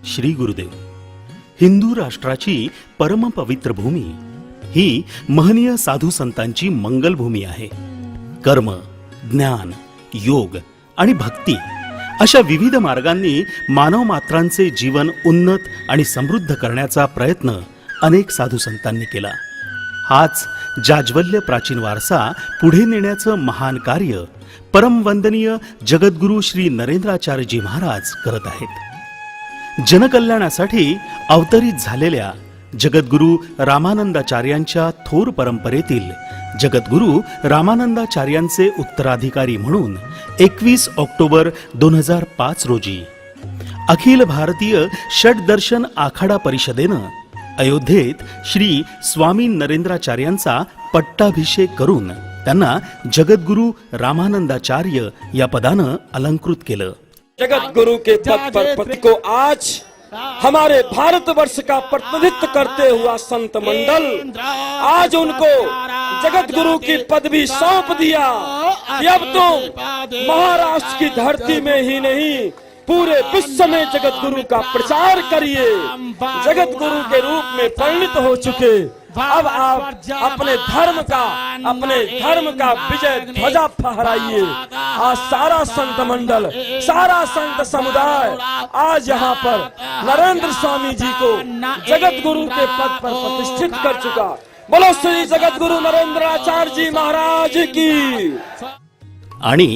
श्री गुरुदेव. हिंदू राष्ट्राची परम पवित्र भूमी ही महनीय साधू संतांची मंगलभूमी आहे. कर्म, ज्ञान, योग आणि भक्ती अशा विविध मार्गांनी मानव मात्रांचे जीवन उन्नत आणि समृद्ध करण्याचा प्रयत्न अनेक साधू संतांनी केला. हाच जाज्वल्य प्राचीन वारसा पुढे नेण्याचं महान कार्य परमवंदनीय जगद्गुरु श्री नरेंद्राचार्यजी महाराज करत आहेत. जनकल्याणासाठी अवतरित झालेल्या जगद्गुरु रामानंदाचार्यांच्या थोर परंपरेतील जगद्गुरु रामानंदाचार्यांचे उत्तराधिकारी म्हणून 21 ऑक्टोबर 2005 रोजी अखिल भारतीय षटदर्शन आखाडा परिषदेनं अयोध्येत श्री स्वामी नरेंद्राचार्यांचा पट्टाभिषेक करून त्यांना जगद्गुरु रामानंदाचार्य या पदानं अलंकृत केलं. जगत गुरु के पद पर पति को आज हमारे भारतवर्ष का प्रतिनिधित्व करते हुआ संत मंडल आज उनको जगत गुरु की पदवी सौंप दिया कि अब तो महाराष्ट्र की धरती में ही नहीं पूरे विश्व में जगत गुरु का प्रचार करिए. जगत गुरु के रूप में परिणित हो चुके अब आप अपने धर्म का विजय ध्वजा फहराइए. आज सारा संत मंडल, सारा संत समुदाय आज यहाँ पर नरेंद्र स्वामी जी को जगत गुरु के पद पर प्रतिष्ठित कर चुका. बोलो श्री जगत गुरु नरेंद्राचार्य जी महाराज की. आणि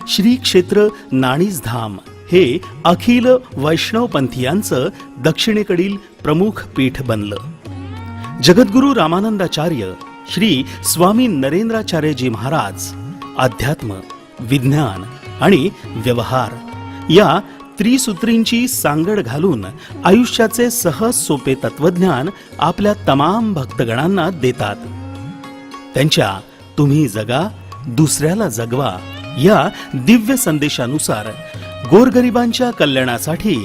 श्री क्षेत्र नाणीज धाम हे अखिल वैष्णव पंथीयांचं दक्षिणेकडील प्रमुख पीठ बनलं. जगद्गुरु रामानंदाचार्य श्री स्वामी नरेंद्राचार्यजी महाराज अध्यात्म, विज्ञान आणि व्यवहार या त्रिसूत्रींची सांगड घालून आयुष्याचे सहज सोपे तत्वज्ञान आपल्या तमाम भक्तगणांना देतात. त्यांच्या तुम्ही जगा दुसऱ्याला जगवा या दिव्य संदेशानुसार गोरगरिबांच्या कल्याणासाठी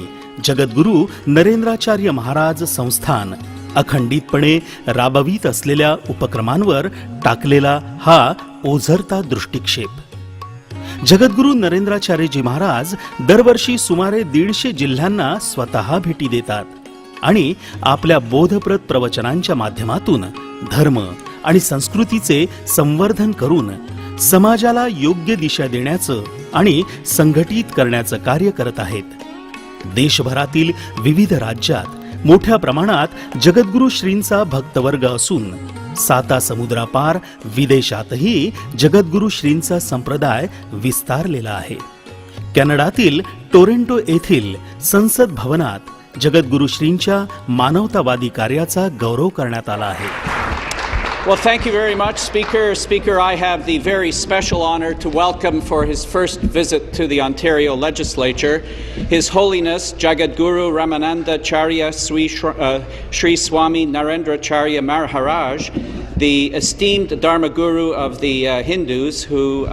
जगद्गुरु नरेंद्राचार्य महाराज संस्थान अखंडितपणे राबवित असलेल्या उपक्रमांवर टाकलेला हा ओझरता दृष्टिक्षेप. जगद्गुरु नरेंद्राचार्यजी महाराज दरवर्षी सुमारे 150 जिल्ह्यांना स्वतः भेटी देतात आणि आपल्या बोधप्रद प्रवचनांच्या माध्यमातून धर्म आणि संस्कृतीचे संवर्धन करून समाजाला योग्य दिशा देण्याचं आणि संघटित करण्याचं कार्य करत आहेत. देशभरातील विविध राज्यात मोठ्या प्रमाणात जगद्गुरु श्रींचा भक्तवर्ग असून साता समुद्रापार विदेशातही जगद्गुरु श्रींचा संप्रदाय विस्तारलेला आहे. कॅनडातील टोरेंटो येथील संसद भवनात जगद्गुरु श्रींच्या मानवतावादी कार्याचा गौरव करण्यात आला आहे. Well, thank you very much, Speaker. Speaker, I have the very special honor to welcome for his first visit to the Ontario Legislature His Holiness Jagadguru Ramanandacharya Sri Swami Narendracharya Maharaj, the esteemed Dharma Guru of the Hindus, who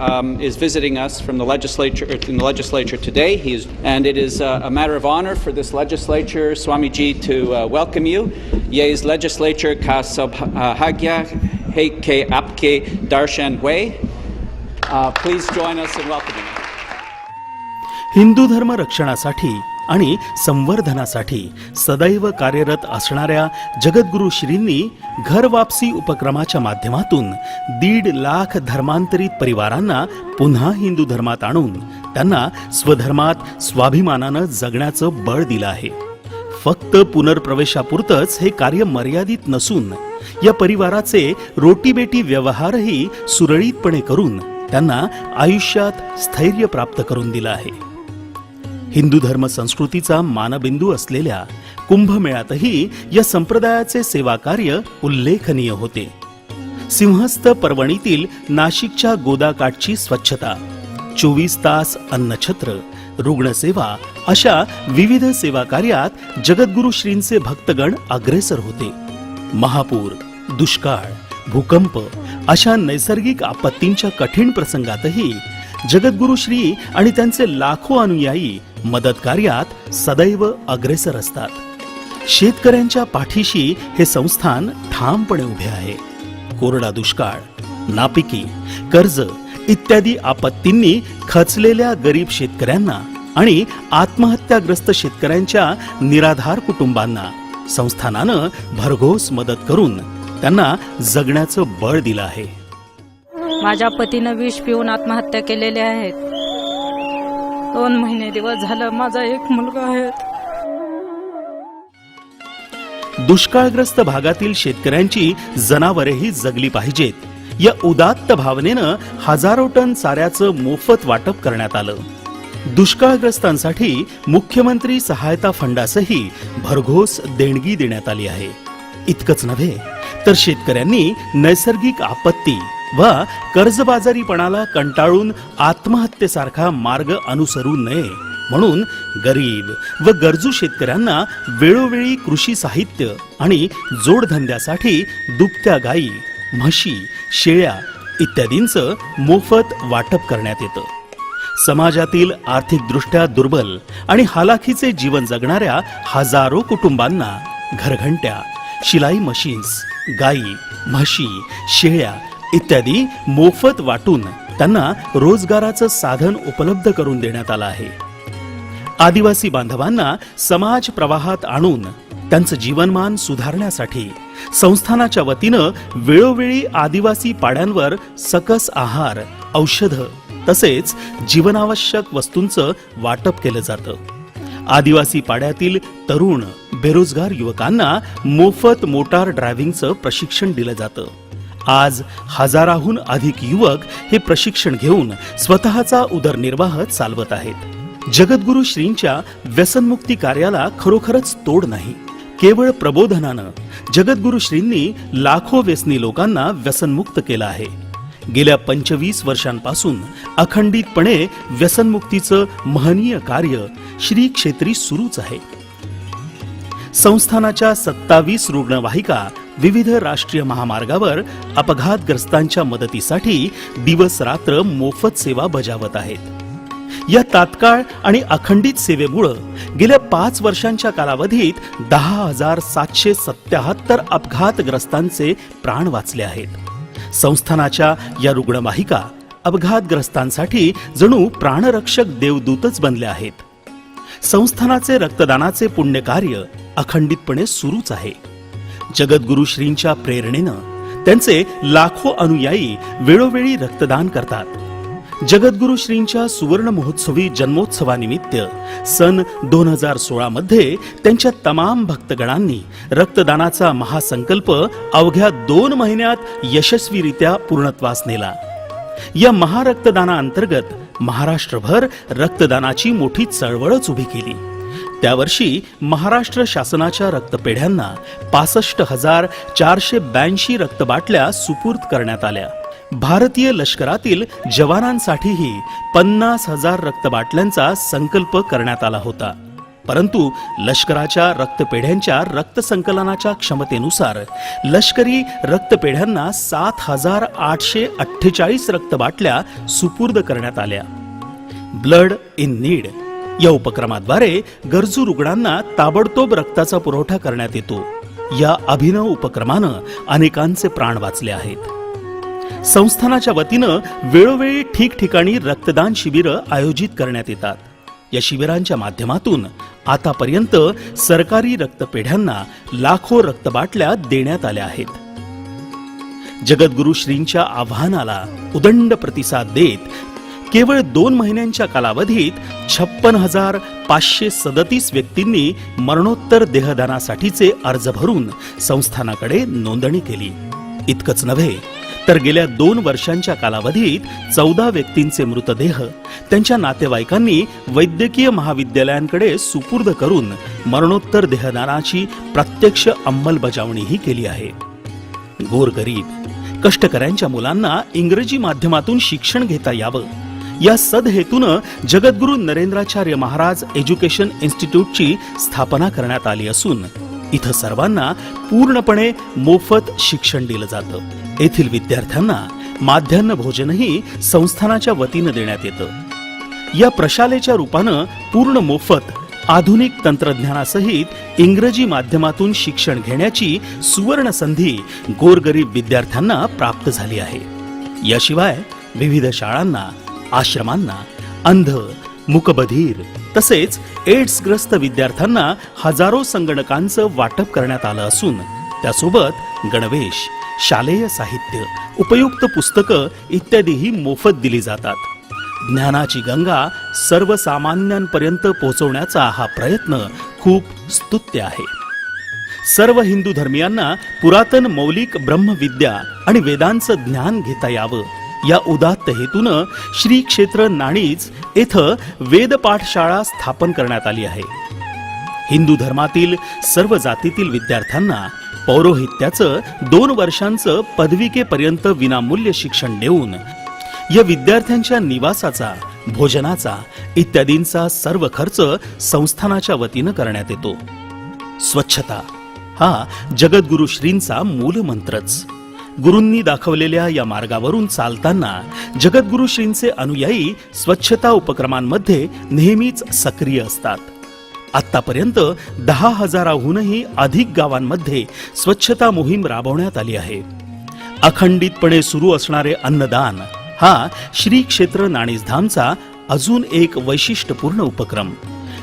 is visiting us from the legislature today. And it is a matter of honor for this legislature, Swamiji, to welcome you. Ye is legislature ka sabhagya hai ke aapke darshan hue. Please join us in welcoming. Hindu धर्म रक्षणासाठी आणि संवर्धनासाठी सदैव कार्यरत असणाऱ्या जगद्गुरु श्रींनी घर वापसी उपक्रमाच्या माध्यमातून 1.5 लाख धर्मांतरित परिवारांना पुन्हा हिंदू धर्मात आणून त्यांना स्वधर्मात स्वाभिमानानं जगण्याचं बळ दिलं आहे. फक्त पुनर्प्रवेशापुरतच हे कार्य मर्यादित नसून या परिवाराचे रोटीबेटी व्यवहारही सुरळीतपणे करून त्यांना आयुष्यात स्थैर्य प्राप्त करून दिलं आहे. हिंदू धर्म संस्कृतीचा मानबिंदू असलेल्या कुंभमेळ्यातही या संप्रदायाचे सेवा कार्य उल्लेखनीय होते. सिंहस्थ पर्वणीतील नाशिकच्या गोदाकाठची स्वच्छता, 24 तास अन्नछत्र, रुग्णसेवा अशा विविध सेवा कार्यात जगद्गुरु श्रींचे भक्तगण अग्रेसर होते. महापूर, दुष्काळ, भूकंप अशा नैसर्गिक आपत्तींच्या कठीण प्रसंगातही जगद्गुरु श्री आणि त्यांचे लाखो अनुयायी मदत कार्यात सदैव अग्रेसर असतात. शेतकऱ्यांच्या पाठीशी हे संस्थान ठामपणे उभे आहे. कोरडा दुष्काळ, नापिकी, कर्ज इत्यादी आपत्तींनी खचलेल्या गरीब शेतकऱ्यांना आणि आत्महत्याग्रस्त शेतकऱ्यांच्या निराधार कुटुंबांना संस्थानानं भरघोस मदत करून त्यांना जगण्याचं बळ दिलं आहे. माझ्या पतीनं विष पिऊन आत्महत्या केलेली आहेत. 2 महिने दिवस झालं. माझा एक मुलगा आहे. दुष्काळग्रस्त भागातील शेतकऱ्यांची जनावरेही जगली पाहिजेत या उदात्त भावनेनं हजारो टन चाऱ्याचं मोफत वाटप करण्यात आलं. दुष्काळग्रस्तांसाठी मुख्यमंत्री सहायता फंडासही भरघोस देणगी देण्यात आली आहे. इतकंच नव्हे तर शेतकऱ्यांनी नैसर्गिक आपत्ती व कर्जबाजारीपणाला कंटाळून आत्महत्येसारखा मार्ग अनुसरू नये म्हणून गरीब व गरजू शेतकऱ्यांना वेळोवेळी कृषी साहित्य आणि जोडधंद्यासाठी दुभत्या गायी, म्हशी, शेळ्या इत्यादींचं मोफत वाटप करण्यात येतं. समाजातील आर्थिकदृष्ट्या दुर्बल आणि हालाखीचे जीवन जगणाऱ्या हजारो कुटुंबांना घरघंट्या, शिलाई मशीन्स, गायी, म्हशी, शेळ्या इत्यादी मोफत वाटून त्यांना रोजगाराचं साधन उपलब्ध करून देण्यात आलं आहे. आदिवासी बांधवांना समाज प्रवाहात आणून त्यांचं जीवनमान सुधारण्यासाठी संस्थानाच्या वतीनं वेळोवेळी आदिवासी पाड्यांवर सकस आहार, औषधं तसेच जीवनावश्यक वस्तूंचं वाटप केलं जातं. आदिवासी पाड्यातील तरुण बेरोजगार युवकांना मोफत मोटार ड्रायव्हिंगचं प्रशिक्षण दिलं जातं. आज हजाराहून अधिक युवक हे प्रशिक्षण घेऊन स्वतःचा उदरनिर्वाह चालवत आहेत. जगद्गुरु श्रींच्या व्यसनमुक्ती कार्याला खरोखरच तोड नाही. केवळ प्रबोधनानं जगद्गुरु श्रींनी लाखो व्यसनी लोकांना व्यसनमुक्त केलं आहे. गेल्या 25 वर्षांपासून अखंडितपणे व्यसनमुक्तीचं महनीय कार्य श्री क्षेत्री सुरूच आहे. संस्थानाच्या 27 रुग्णवाहिका विविध राष्ट्रीय महामार्गावर अपघातग्रस्तांच्या मदतीसाठी दिवस रात्र मोफत सेवा बजावत आहेत. या तात्काळ आणि अखंडित सेवेमुळे गेल्या 5 वर्षांच्या कालावधीत 10,777 अपघातग्रस्तांचे प्राण वाचले आहेत. संस्थानाच्या या रुग्णवाहिका अपघातग्रस्तांसाठी जणू प्राणरक्षक देवदूतच बनल्या आहेत. संस्थानाचे रक्तदानाचे पुण्यकार्य अखंडितपणे सुरूच आहे. जगद्गुरु श्रींच्या प्रेरणेनं त्यांचे लाखो अनुयायी वेळोवेळी रक्तदान करतात. जगद्गुरु श्रींच्या सुवर्ण महोत्सवी जन्मोत्सवानिमित्त सन 2016 मध्ये त्यांच्या तमाम भक्तगणांनी रक्तदानाचा महासंकल्प अवघ्या 2 महिन्यात यशस्वीरित्या पूर्णत्वास नेला. या महारक्तदानाअंतर्गत महाराष्ट्रभर रक्तदानाची मोठी चळवळच उभी केली. त्यावर्षी महाराष्ट्र शासनाच्या रक्तपेढ्यांना 65,482 रक्तबाटल्या सुपूर्द करण्यात आल्या. भारतीय लष्करातील जवानांसाठीही 50,000 रक्तबाटल्यांचा संकल्प करण्यात आला होता. परंतु लष्कराच्या रक्तपेढ्यांच्या रक्तसंकलनाच्या क्षमतेनुसार लष्करी रक्तपेढ्यांना 7,848 रक्तबाटल्या सुपूर्द करण्यात आल्या. ब्लड इन नीड या उपक्रमाद्वारे गरजू रुग्णांना ताबडतोब रक्ताचा पुरवठा करण्यात येतो. या अभिनव उपक्रमानं अनेकांचे प्राण वाचले आहेत. संस्थानाच्या वतीनं वेळोवेळी ठिकठिकाणी रक्तदान शिबिरं आयोजित करण्यात येतात. या शिबिरांच्या माध्यमातून आतापर्यंत सरकारी रक्तपेढ्यांना लाखो रक्तबाटल्या देण्यात आल्या आहेत. जगद्गुरु श्रींच्या आव्हानाला उदंड प्रतिसाद देत केवळ 2 महिन्यांच्या कालावधीत 56,537 व्यक्तींनी मरणोत्तर देहदानासाठीचे अर्ज भरून संस्थानाकडे नोंदणी केली. इतकंच नव्हे तर गेल्या 2 वर्षांच्या कालावधीत 14 व्यक्तींचे मृतदेह त्यांच्या नातेवाईकांनी वैद्यकीय महाविद्यालयांकडे सुपूर्द करून मरणोत्तर देहदानाची प्रत्यक्ष अंमलबजावणीही केली आहे. गोरगरीब कष्टकऱ्यांच्या मुलांना इंग्रजी माध्यमातून शिक्षण घेता यावं या सदहेतूनं जगद्गुरु नरेंद्राचार्य महाराज एज्युकेशन इन्स्टिट्यूटची स्थापना करण्यात आली असून इथं सर्वांना पूर्णपणे मोफत शिक्षण दिलं जातं. येथील विद्यार्थ्यांना माध्यान्ह भोजनही संस्थानाच्या वतीनं देण्यात येतं. या प्रशालेच्या रूपानं पूर्ण मोफत आधुनिक तंत्रज्ञानासहित इंग्रजी माध्यमातून शिक्षण घेण्याची सुवर्ण संधी गोरगरीब विद्यार्थ्यांना प्राप्त झाली आहे. याशिवाय विविध शाळांना, आश्रमांना, अंध, मूकबधीर तसेच एड्सग्रस्त विद्यार्थ्यांना हजारो संगणकांचं वाटप करण्यात आलं असून त्यासोबत गणवेश, शालेय साहित्य, उपयुक्त पुस्तकं इत्यादीही मोफत दिली जातात. ज्ञानाची गंगा सर्वसामान्यांपर्यंत पोहोचवण्याचा हा प्रयत्न खूप स्तुत्य आहे. सर्व हिंदू धर्मियांना पुरातन मौलिक ब्रह्मविद्या आणि वेदांचं ज्ञान घेता यावं या उदात्त हेतूनं श्री क्षेत्र नाणीज येथं वेद पाठशाळा स्थापन करण्यात आली आहे. हिंदू धर्मातील सर्व जातीतील विद्यार्थ्यांना पौरोहित्याचं 2 वर्षांचं पदविकेपर्यंत विनामूल्य शिक्षण देऊन या विद्यार्थ्यांच्या निवासाचा, भोजनाचा इत्यादींचा सर्व खर्च संस्थानाच्या वतीनं करण्यात येतो. स्वच्छता हा जगद्गुरु श्रींचा मूलमंत्रच. गुरूंनी दाखवलेल्या या मार्गावरून चालताना जगद्गुरु श्रींचे अनुयायी स्वच्छता उपक्रमांमध्ये नेहमीच सक्रिय असतात. आतापर्यंत 10,000हूनही अधिक गावांमध्ये स्वच्छता मोहीम राबवण्यात आली आहे. अखंडितपणे सुरू असणारे अन्नदान हा श्री क्षेत्र नाणीजधामचा अजून एक वैशिष्ट्यपूर्ण उपक्रम.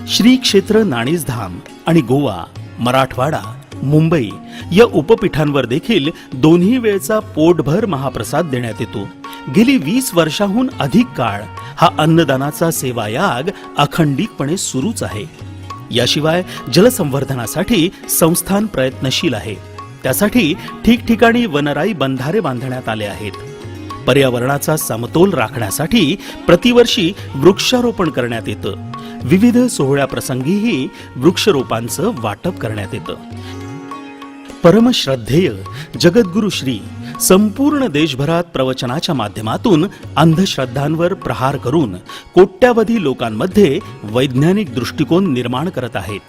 श्री क्षेत्र नाणीजधाम आणि गोवा, मराठवाडा, मुंबई या उपपीठांवर देखील दोन्ही वेळचा पोटभर महाप्रसाद देण्यात येतो. गेली 20 वर्षाहून अधिक काळ हा अन्नदानाचा सेवायाग अखंडितपणे सुरूच आहे. याशिवाय जलसंवर्धनासाठी संस्थान प्रयत्नशील आहे. त्यासाठी ठिकठिकाणी वनराई बंधारे बांधण्यात आले आहेत. पर्यावरणाचा समतोल राखण्यासाठी प्रतिवर्षी वृक्षारोपण करण्यात येतं. विविध सोहळ्याप्रसंगीही वृक्षरोपांचं वाटप करण्यात येतं. परमश्रद्धेय जगद्गुरु श्री संपूर्ण देशभरात प्रवचनाच्या माध्यमातून अंधश्रद्धांवर प्रहार करून कोट्यावधी लोकांमध्ये वैज्ञानिक दृष्टिकोन निर्माण करत आहेत.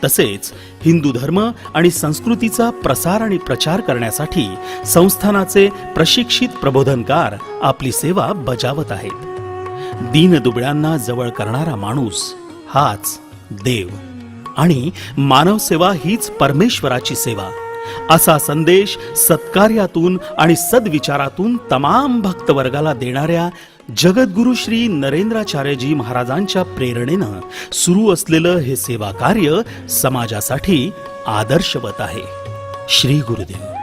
तसेच हिंदू धर्म आणि संस्कृतीचा प्रसार आणि प्रचार करण्यासाठी संस्थानाचे प्रशिक्षित प्रबोधनकार आपली सेवा बजावत आहेत. दीनदुबळ्यांना जवळ करणारा माणूस हाच देव आणि मानवसेवा हीच परमेश्वराची सेवा असा संदेश सत्कार्यातून आणि सद्विचारातून तमाम भक्तवर्गाला देणाऱ्या जगद्गुरु श्री नरेंद्राचार्यजी महाराजांच्या प्रेरणेनं सुरू असलेलं हे सेवा कार्य समाजासाठी आदर्शवत आहे. श्री गुरुदेव.